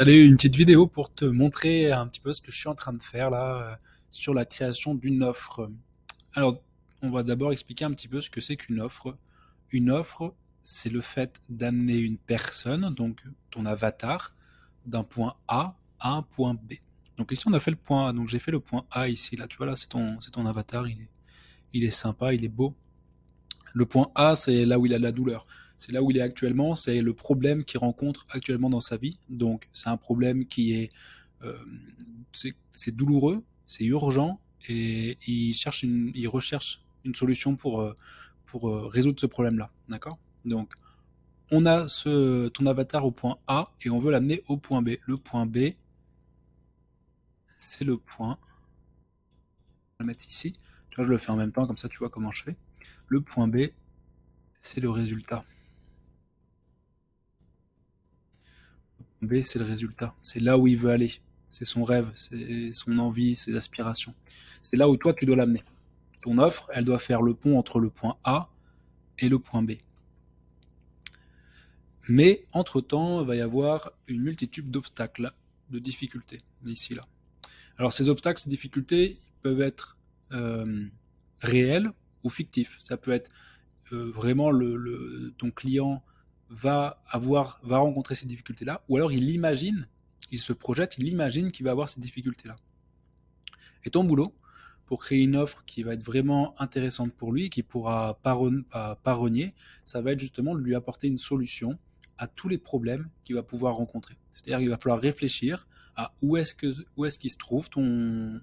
Allez, une petite vidéo pour te montrer un petit peu ce que je suis en train de faire là sur la création d'une offre. Alors, on va d'abord expliquer un petit peu ce que c'est qu'une offre. Une offre, c'est le fait d'amener une personne, donc ton avatar, d'un point A à un point B. Donc ici, on a fait le point A. Donc j'ai fait le point A ici, là. Tu vois, là, c'est ton avatar. Il est sympa, il est beau. Le point A, c'est là où il a de la douleur. C'est là où il est actuellement, c'est le problème qu'il rencontre actuellement dans sa vie. Donc, c'est un problème qui est, euh, c'est douloureux, c'est urgent, et il recherche une solution pour résoudre ce problème-là. D'accord? Donc, on a ton avatar au point A et on veut l'amener au point B. Le point B, c'est le point. Je vais le mettre ici. Tu vois, je le fais en même temps, comme ça tu vois comment je fais. Le point B, c'est le résultat. B, c'est le résultat. C'est là où il veut aller. C'est son rêve, c'est son envie, ses aspirations. C'est là où toi, tu dois l'amener. Ton offre, elle doit faire le pont entre le point A et le point B. Mais, entre-temps, il va y avoir une multitude d'obstacles, de difficultés, ici, là. Alors, ces obstacles, ces difficultés, ils peuvent être euh, réels ou fictifs. Ça peut être vraiment ton client va rencontrer ces difficultés-là, ou alors il se projette, il imagine qu'il va avoir ces difficultés-là. Et ton boulot, pour créer une offre qui va être vraiment intéressante pour lui, qui pourra pas renier, ça va être justement de lui apporter une solution à tous les problèmes qu'il va pouvoir rencontrer. C'est-à-dire qu'il va falloir réfléchir à où est-ce qu'il se trouve ton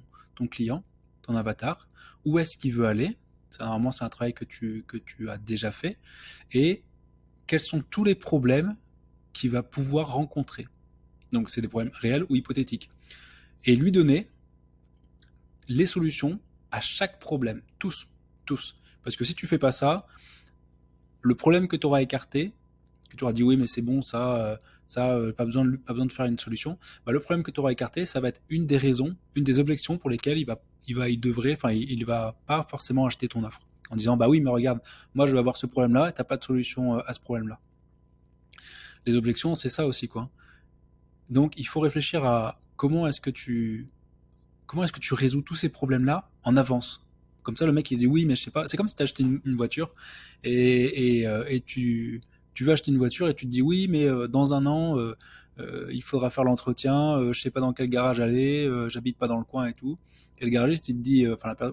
client, ton avatar, où est-ce qu'il veut aller. Ça, normalement, c'est un travail que tu as déjà fait. Et quels sont tous les problèmes qu'il va pouvoir rencontrer. Donc, c'est des problèmes réels ou hypothétiques. Et lui donner les solutions à chaque problème. Tous. Tous. Parce que si tu fais pas ça, le problème que tu auras écarté, que tu auras dit oui, mais c'est bon, pas besoin de faire une solution, bah, le problème que tu auras écarté, ça va être une des raisons, une des objections pour lesquelles il va pas forcément acheter ton offre. En disant, bah oui, mais regarde, moi je vais avoir ce problème-là, et t'as pas de solution à ce problème-là. Les objections, c'est ça aussi, quoi. Donc, il faut réfléchir à comment est-ce que tu résous tous ces problèmes-là en avance. Comme ça, le mec, il dit oui, mais je sais pas. C'est comme si tu achetais une voiture et tu veux acheter une voiture et tu te dis oui, mais dans un an, il faudra faire l'entretien, je sais pas dans quel garage aller, j'habite pas dans le coin et tout. Et le garagiste, il te dit,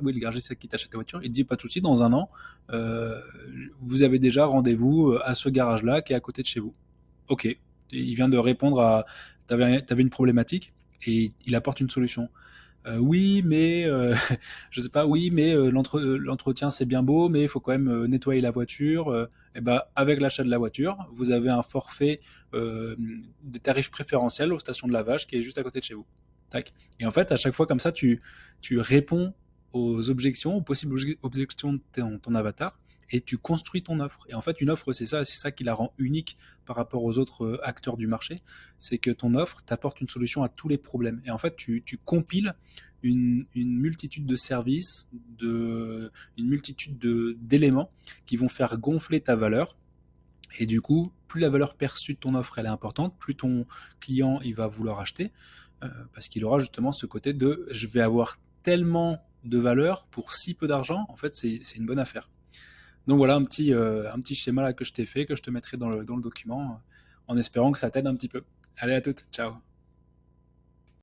oui, le garagiste c'est qui t'achète ta voiture, il te dit pas de souci, dans un an, euh, vous avez déjà rendez-vous à ce garage-là qui est à côté de chez vous. Ok, il vient de répondre à, t'avais une problématique et il apporte une solution. Oui, mais je sais pas. Oui, mais l'entretien c'est bien beau, mais il faut quand même nettoyer la voiture. Et ben, avec l'achat de la voiture, vous avez un forfait de tarif préférentiel aux stations de lavage qui est juste à côté de chez vous. Tac. Et en fait, à chaque fois comme ça, tu réponds aux objections, aux possibles objections de ton avatar, et tu construis ton offre. Et en fait, une offre, c'est ça qui la rend unique par rapport aux autres acteurs du marché, c'est que ton offre t'apporte une solution à tous les problèmes. Et en fait, tu compiles une multitude de services, une multitude d'éléments qui vont faire gonfler ta valeur. Et du coup, plus la valeur perçue de ton offre elle est importante, plus ton client il va vouloir acheter, parce qu'il aura justement ce côté de je vais avoir tellement de valeur pour si peu d'argent. En fait, c'est une bonne affaire. Donc voilà un petit schéma là que je t'ai fait, que je te mettrai dans le document, en espérant que ça t'aide un petit peu. Allez, à toutes, ciao.